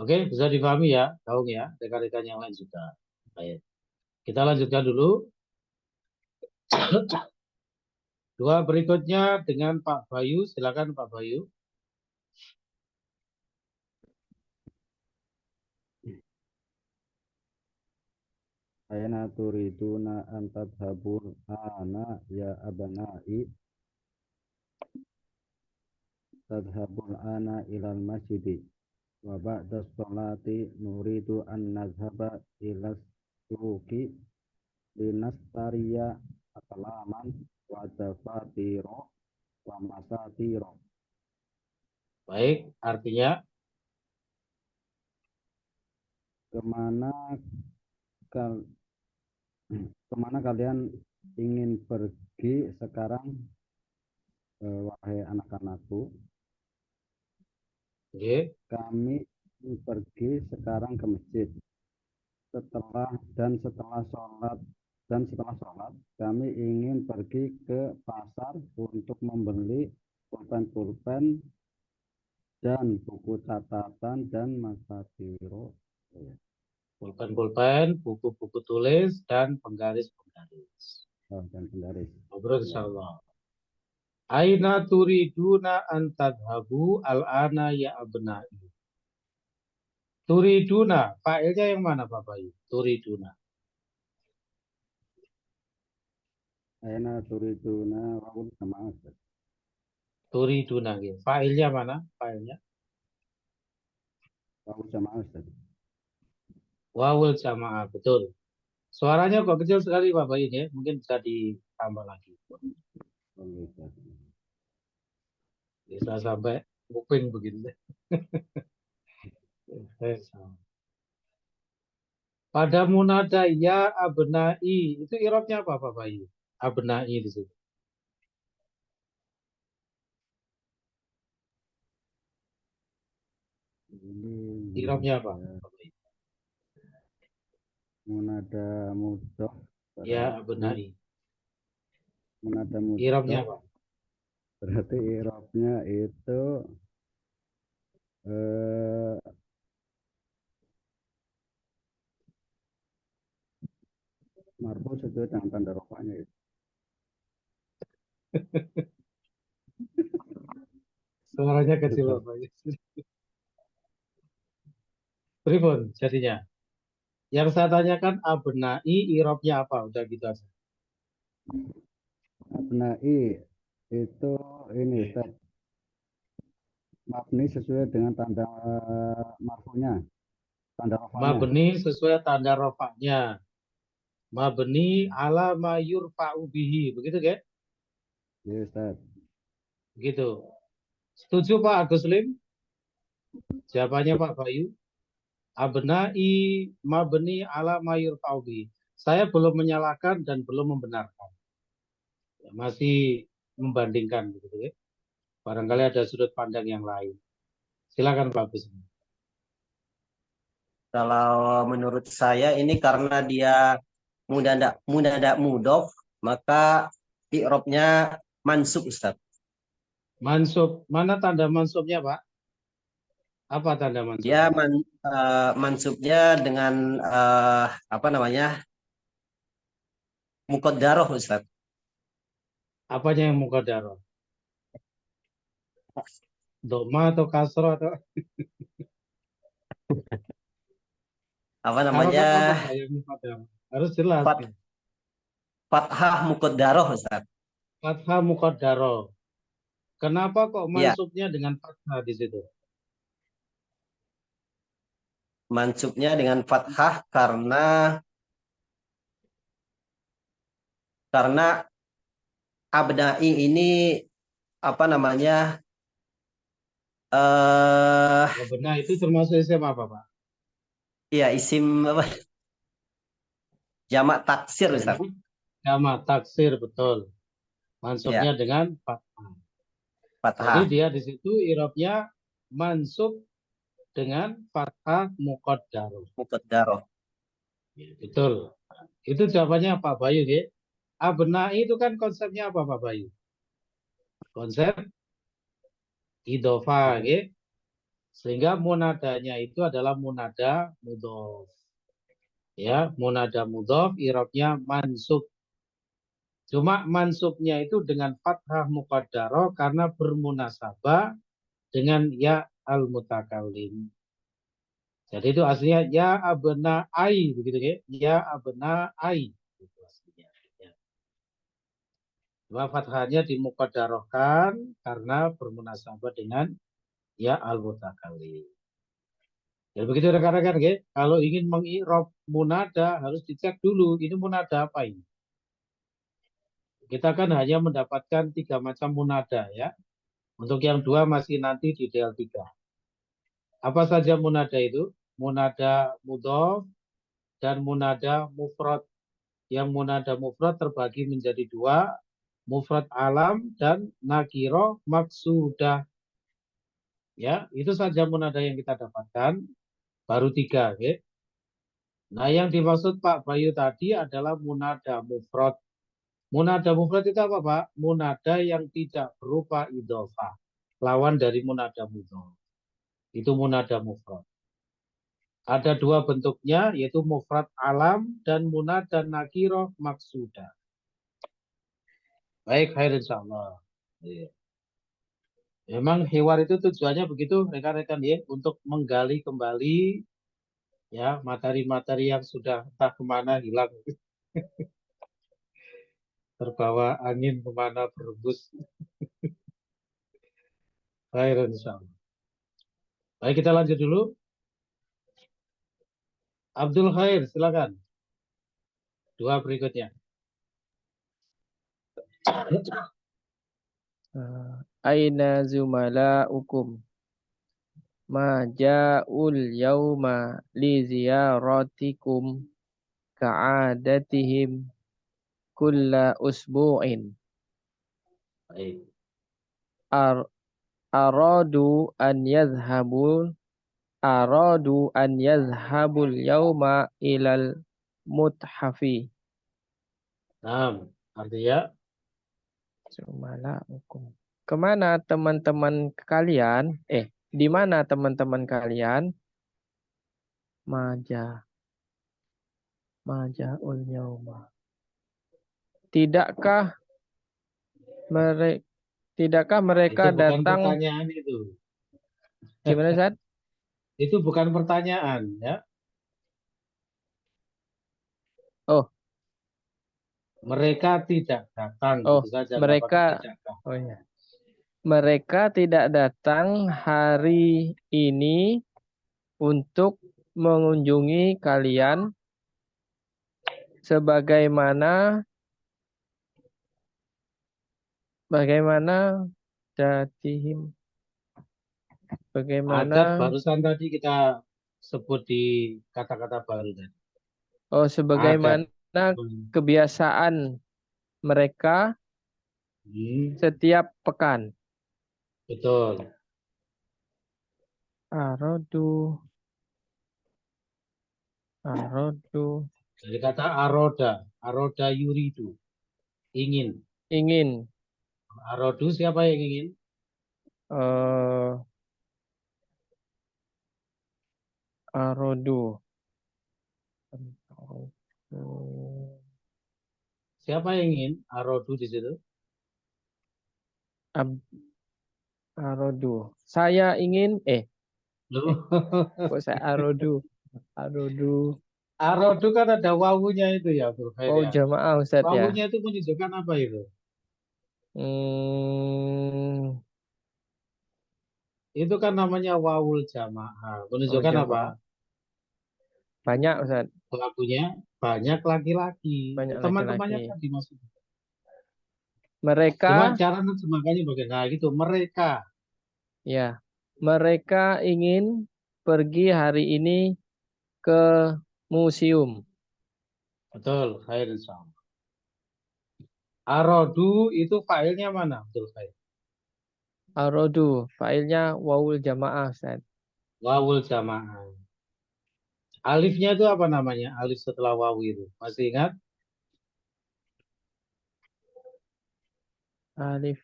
Oke, bisa dipahami ya, Kaung ya, rekan-rekan yang lain juga. Baik. Kita lanjutkan dulu. Dua berikutnya dengan Pak Bayu. Silakan Pak Bayu. Aina turiduna an tadhabul ana ya abana'i tadhabul ana ilal masjidi wa ba'da sholati nuridu an nazhaba ilas suki linastariya akalaman wa dafatiro wa masatiro. Baik, artinya kemana kalian ingin pergi sekarang, wahai anak-anakku? oke. Kami ingin pergi sekarang ke masjid. Setelah sholat kami ingin pergi ke pasar untuk membeli pulpen-pulpen dan buku catatan dan masatiro. Pulpen-pulpen, buku-buku tulis, dan penggaris-penggaris. Dan penggaris. Ngobrol insyaallah. Aina turiduna an tadhabu al-ana ya abna'i. Turiduna, fa'ilnya yang mana Pak Bayu? Turiduna. Aina turiduna wawul jamaah. Turiduna, gitu. Fa'ilnya mana? Fa'ilnya? Wawul jamaah. Wawul jamaah, betul. Suaranya kok kecil sekali Pak Bayu ya? Mungkin bisa ditambah lagi. Bisa sampai kuping begitu. Pada munada ya abnai, itu irobnya apa Pak Bayu? Abnai di situ. Irobnya apa? Munada mudhof. Ya abnai. Munada mudhof. Irobnya apa? Berarti irobnya itu marfu sesuai dengan tanda rofanya itu. Suaranya kecil Bapak. Pripun jadinya? Yang saya tanyakan abnai irobnya apa? Udah gitu aja. Abnai itu ini Ustaz, mabni sesuai dengan tanda marfunya, tanda rofanya. Mabni sesuai tanda rofaknya. Mabni ala ma yurfa'u bihi. Begitu kan? Ya Ustaz. Gitu. Setuju Pak Agus Lim? Jawabannya Pak Bayu. Abnai mabni ala ma yurfa'u bihi. Saya belum menyalahkan dan belum membenarkan. Masih membandingkan begitu ya. Barangkali ada sudut pandang yang lain. Silakan Pak Agus. Kalau menurut saya ini karena dia munada mudof, maka i'robnya mansub Ustaz. Mansub, mana tanda mansubnya Pak? Apa tanda mansub? Dia mansubnya dengan apa namanya? Muqaddarah Ustaz. Apanya yang muqaddarah? Doma atau kasro atau Apa namanya? Harokat apa yang muqaddarah? Harus jelas. Fathah muqaddarah Ustaz. Fathah muqaddarah. Kenapa kok Ya. mansubnya dengan fathah di situ? Mansubnya dengan fathah karena abnai ini apa namanya? Benar, itu termasuk isim apa Pak? Iya, isim apa? Jamak taksir Ustaz. Jamak taksir, betul. Mansubnya dengan fathah. Jadi dia di situ irobnya mansub dengan fathah muqaddarah. Muqaddarah. Ya, betul. Itu jawabannya Pak Bayu, ya. Abnai itu kan konsepnya apa Pak Bayu? Konsep idhofah, ya. Sehingga munadanya itu adalah munada mudhof. Ya, munada mudhof irobnya mansub. Cuma mansubnya itu dengan fathah muqaddarah karena bermunasabah dengan ya al-mutakallim. Jadi itu aslinya ya abna ai, begitu ya. Ya abna ai. Itu aslinya. Ya. Cuma fathahnya dimukaddarahkan karena bermunasabah dengan ya al-mutakallim. Ya begitu rekan-rekan, ya. Kalau ingin mengi'rab munada harus dicek dulu ini munada apa ini. Kita kan hanya mendapatkan 3 macam munada ya. Untuk yang 2 masih nanti di DL3. Apa saja munada itu? Munada mudhof dan munada mufrad. Yang munada mufrad terbagi menjadi 2, mufrad alam dan nakiro maksudah. Ya, itu saja munada yang kita dapatkan, baru 3. Okay? Nah, yang dimaksud Pak Bayu tadi adalah munada mufrad. Munada mufrad itu apa, Pak? Munada yang tidak berupa idhofah. Lawan dari munada mudhof. Itu munada mufrad. Ada 2 bentuknya, yaitu mufrad alam dan munada nakiro maksudah. Baik, khair insyaallah. Ya. Memang hiwar itu tujuannya begitu, rekan-rekan ya, untuk menggali kembali ya materi-materi yang sudah entah kemana hilang. Terbawa angin kemana berembus. Khair insyaallah. Baik, kita lanjut dulu. Abdul Khair, silakan. 2 berikutnya. Aina zumalaukum ma ja'ul yauma li ziyaratikum ka'adatihim kulla usbu'in. Baik. Aradu an yadhhabul yauma ilal muthafi. Nah, artinya Zumalaukum. Kemana teman-teman kalian? Di mana teman-teman kalian? Maja'ul yauma. Tidakkah mereka Itu bukan datang? pertanyaan itu. Gimana, Ustaz? Itu bukan pertanyaan, ya. Oh, Mereka tidak datang, oh, gitu saja, nggak pakai mereka. tidakkah. Oh ya. Mereka tidak datang hari ini untuk mengunjungi kalian sebagaimana jatihim, Adat bagaimana barusan tadi kita sebut di kata-kata baru tadi. Adat. sebagaimana kebiasaan mereka setiap pekan. Betul. Arodu. Dari kata aroda yuridu, ingin. Arodu siapa yang ingin? Arodu. Siapa yang ingin arodu di situ? Arodu. Saya ingin. Loh. Kok saya arodu? Arodu kan ada wawunya itu ya, Bro. Oh, jamaah Ustaz ya. Wawunya itu menunjukkan apa itu? Itu kan namanya wawul jamaah. Menunjukkan jamaah. apa? Banyak Ustaz. Pelakunya banyak laki-laki. Teman-temannya tadi maksudnya. Mereka. Cuma cara menerjemahkannya bagaimana gitu. Mereka. Ya. Mereka ingin pergi hari ini ke museum. Betul, khair insyaallah. Arodu itu failnya mana? Betul, khair. Arodu, failnya wawul jamaah, Ustaz. Wawul jamaah. Alifnya itu apa namanya? Alif setelah wawu itu. Masih ingat? Alif.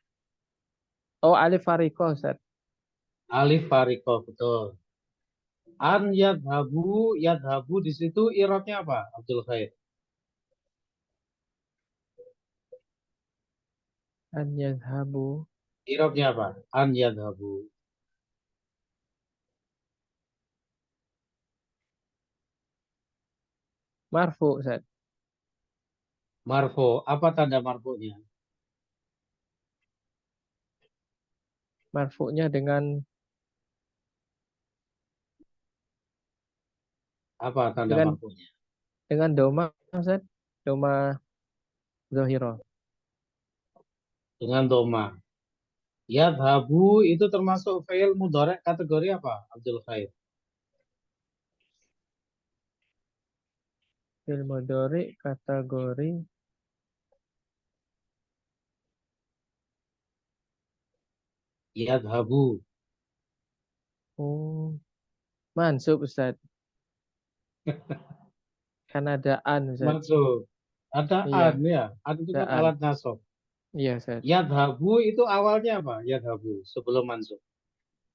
Oh, alif farikoh, Ustaz. Alif farikoh, betul. An yadhabu di situ irobnya apa? Abdul Khair. An yadhabu. Irobnya apa? An yadhabu. Marfu, Ustaz. Marfu. Apa tanda marfunya? Marfunya dengan apa tanda marfunya? Dengan doma, Ustaz. Doma zahirah. Dengan doma. Yadhabu itu termasuk fi'il mudhari' kategori apa? Abdul Khair. Fi'il mudhari' kategori Yadhabu. Oh, mansub, Ustaz. Kan ada an, Ustaz. Mansub. Ada Iya. an ya. An itu kan alat nasab. Iya, Ustaz. Yadhabu itu awalnya apa? Yadhabu sebelum mansub.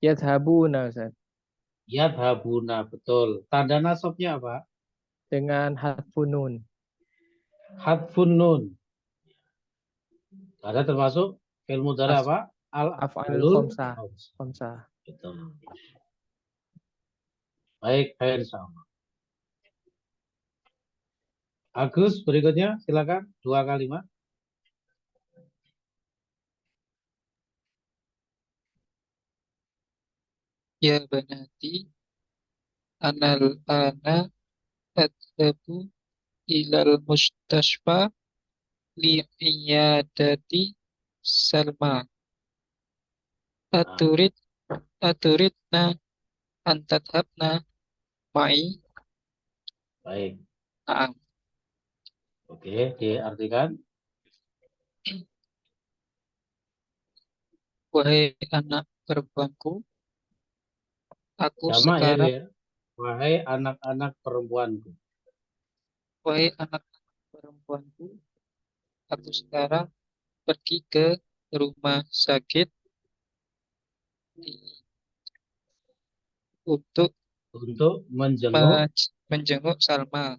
Yadhabuna, Ustaz. Yadhabuna, betul. Tanda nasabnya apa? Dengan hadfun nun. Hadfun nun. Ada termasuk fi'il mudhari' apa? Af'alul khamsah. Betul. Baik, khair insyaallah. Agus, berikutnya silakan 2 kalimat. Ya banati, anal ana adhabu ilal mustashfa li'iyadati Salma. Aturidna antathabna ma'i. Baik. Naam. Oke, diartikan. Wahai anak perempuanku, aku Jamak sekarang ya. Wahai anak-anak perempuanku. Wahai anak perempuanku, aku sekarang pergi ke rumah sakit untuk menjenguk Salma.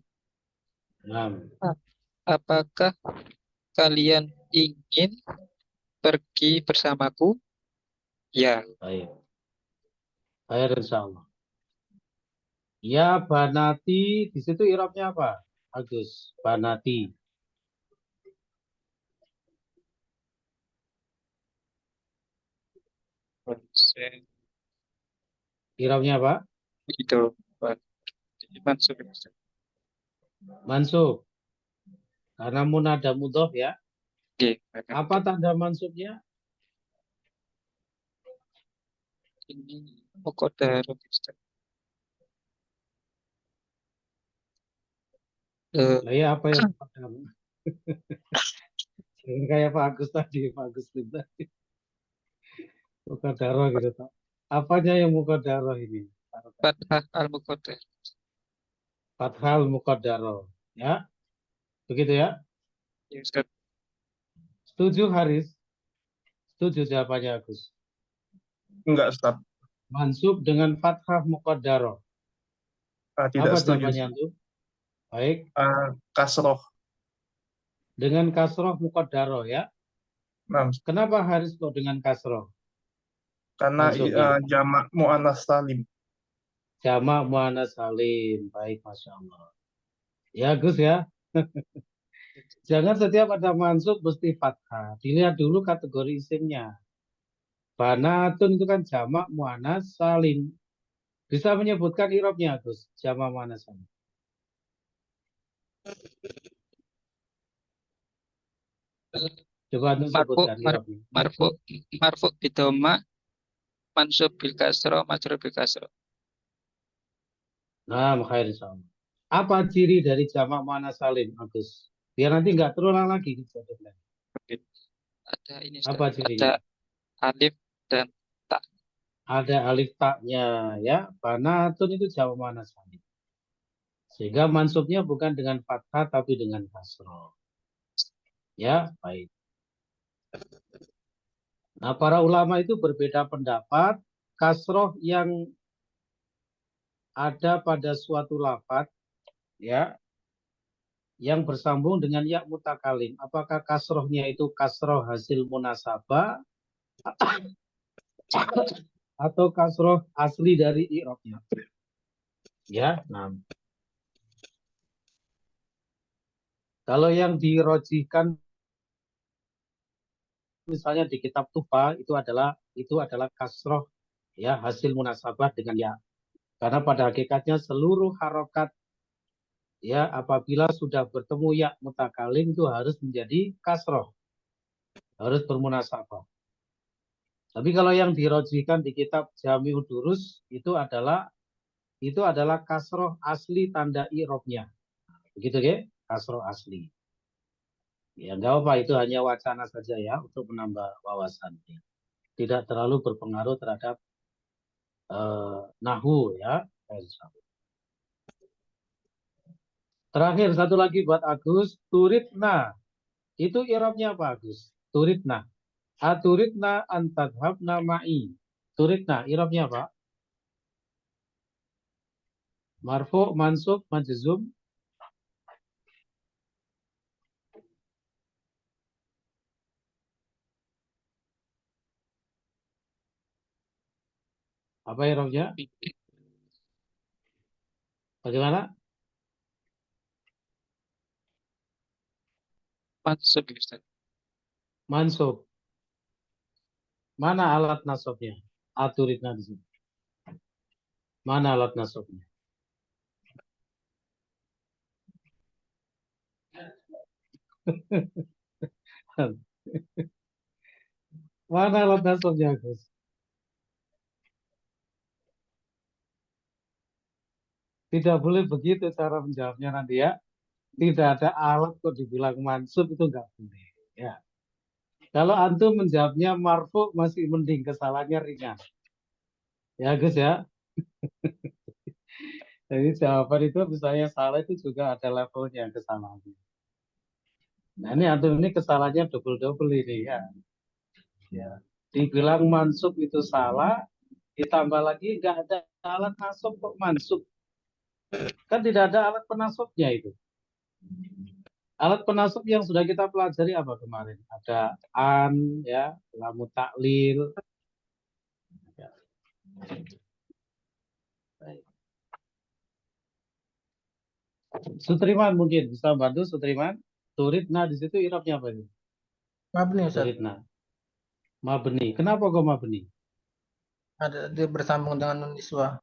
Nah, Apakah kalian ingin pergi bersamaku? Ya. baik. Baik, insyaallah. Ya banati, di situ irobnya apa? Agus, banati. Irobnya apa? Itu mansub. Mansub. Karena munada mudhof ya. Oke. Apa tanda mansubnya? Ini muqaddar. Lah ya apa yang muqaddar? Jangan kayak Pak Agus tadi, Pak Agus Lim tadi. Muqaddar gitu Pak. Apanya yang muqaddar ini? Fathah al-muqaddar. Fathal muqaddar. Ya. Begitu ya? Ya, Ustaz. Setuju Haris? Setuju jawabannya Agus? Enggak, Ustaz. Mansub dengan fathah muqaddar. Tidak Apa setuju. jawabannya itu? Baik. Kasroh. Dengan kasroh muqaddar ya. Nah, Kenapa Haris kok dengan kasroh? karena Mansubnya. jamak mu'annas salim. Jamak muannas salim. Baik, Masya Allah. Ya, Gus ya. Jangan setiap ada mansub mesti fathah. Dilihat dulu kategori isimnya. Banatun itu kan jamak muannas salim. Bisa menyebutkan irobnya, Gus. Jamak muannas salim. Coba untuk sebutkan irobnya. Marfu bidhamma, mansub bil kasrah, majrur bil kasrah. Nah, khair insyaallah. Apa ciri dari jamak muannas salim, Agus? Biar nanti nggak terulang lagi kejadian. Ada ini, Apa Ustaz. cirinya? Ada alif dan tak. Ada alif taknya ya. Banatun itu jamak muannas salim. Sehingga mansubnya bukan dengan fathah tapi dengan kasroh. Ya, baik. Nah, para ulama itu berbeda pendapat. Kasroh yang ada pada suatu lafadz ya, yang bersambung dengan ya mutakalim. Apakah kasrohnya itu kasroh hasil munasabah atau kasroh asli dari i'rabnya? Ya, nah. Kalau yang dirojihkan misalnya di kitab Tufa itu adalah kasroh ya hasil munasabah dengan ya. Karena pada hakikatnya seluruh harokat ya apabila sudah bertemu ya mutakalim itu harus menjadi kasroh, harus bermunasabah. Tapi kalau yang dirojihkan di kitab Jami'ud Durus itu adalah kasroh asli tanda i'robnya. Begitu ya, kasroh asli. Ya enggak apa, itu hanya wacana saja ya untuk menambah wawasan. Tidak terlalu berpengaruh terhadap nahwu ya. Terakhir satu lagi buat Agus, turitna. Itu i'rabnya apa Agus? Turitna. Aturitna antadhabna ma'i. Turitna, i'rabnya apa? Marfu, mansub, majzum. Apa i'rabnya? Bagaimana? Mansub, Ustaz. Mansub. Mana alat nasabnya? Aturitna di sini. Mana alat nasabnya? Mana alat nasabnya, Gus? Tidak boleh begitu cara menjawabnya nanti ya. Tidak ada alat kok dibilang mansub itu enggak boleh. Ya. Kalau antum menjawabnya marfu masih mending, kesalahannya ringan. Ya Gus ya. Jadi jawaban itu misalnya salah itu juga ada levelnya kesalahannya. Nah ini antum ini kesalahannya double-double ini ya. Ya. Dibilang mansub itu salah, ditambah lagi nggak ada alat nasab kok mansub. Kan tidak ada alat penasabnya itu. Alat penasab yang sudah kita pelajari apa kemarin? Ada an, ya, lamu taklil. Ya. Baik. Sutriman mungkin bisa bantu Sutriman. Turidna di situ irabnya apa ini? Mabni Ustaz. Turidna. Mabni. Kenapa kok mabni? Ada dia bersambung dengan nun niswah.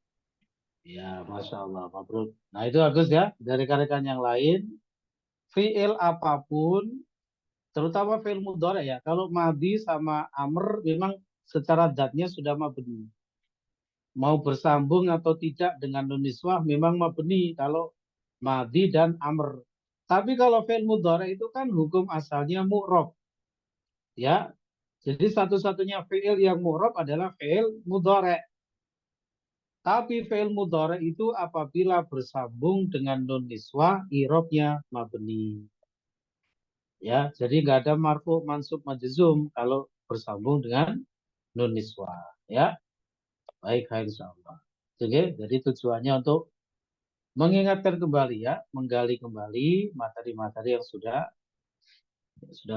Ya, Masya Allah, Mabrur. Nah, itu bagus ya. Dari rekan-rekan yang lain, fi'il apapun, terutama fi'il mudhari ya. Kalau madi sama amr memang secara zatnya sudah mabni. Mau bersambung atau tidak dengan nun niswah memang mabni kalau madi dan amr. Tapi kalau fi'il mudhari itu kan hukum asalnya mu'rab. Ya. Jadi satu-satunya fi'il yang mu'rab adalah fi'il mudhari. Tapi fi'il mudhari itu apabila bersambung dengan nun niswah, i'rabnya mabni. Ya, jadi nggak ada marfu, mansub, majzum kalau bersambung dengan nun niswah. Ya, baik, insyaallah. Oke, jadi tujuannya untuk mengingatkan kembali ya, menggali kembali materi-materi yang sudah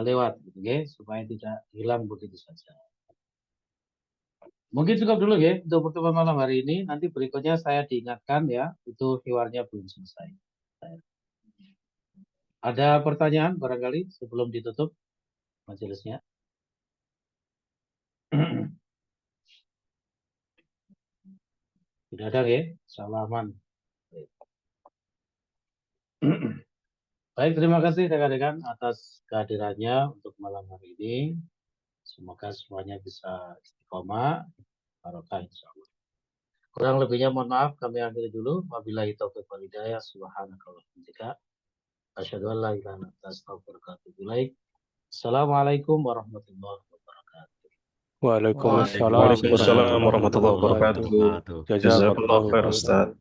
lewat, oke, supaya tidak hilang begitu saja. Mungkin cukup dulu ya untuk pertemuan malam hari ini. Nanti berikutnya saya diingatkan ya, itu hiwarnya belum selesai. Ada pertanyaan barangkali sebelum ditutup majelisnya? Tidak ada ya? Insyaallah aman. Baik, terima kasih rekan-rekan atas kehadirannya untuk malam hari ini. Semoga semuanya bisa istiqomah, barokah insyaallah. Kurang lebihnya mohon maaf, kami akhiri dulu. Wabillahi taufiq wal hidayah. Subhanakallah wa bihamdika. Asyhadu an la ilaha illa anta astaghfiruka wa atubu ilaik. Assalamualaikum warahmatullahi wabarakatuh. Waalaikumsalam warahmatullahi wabarakatuh. Jazakallahu khair Ustaz.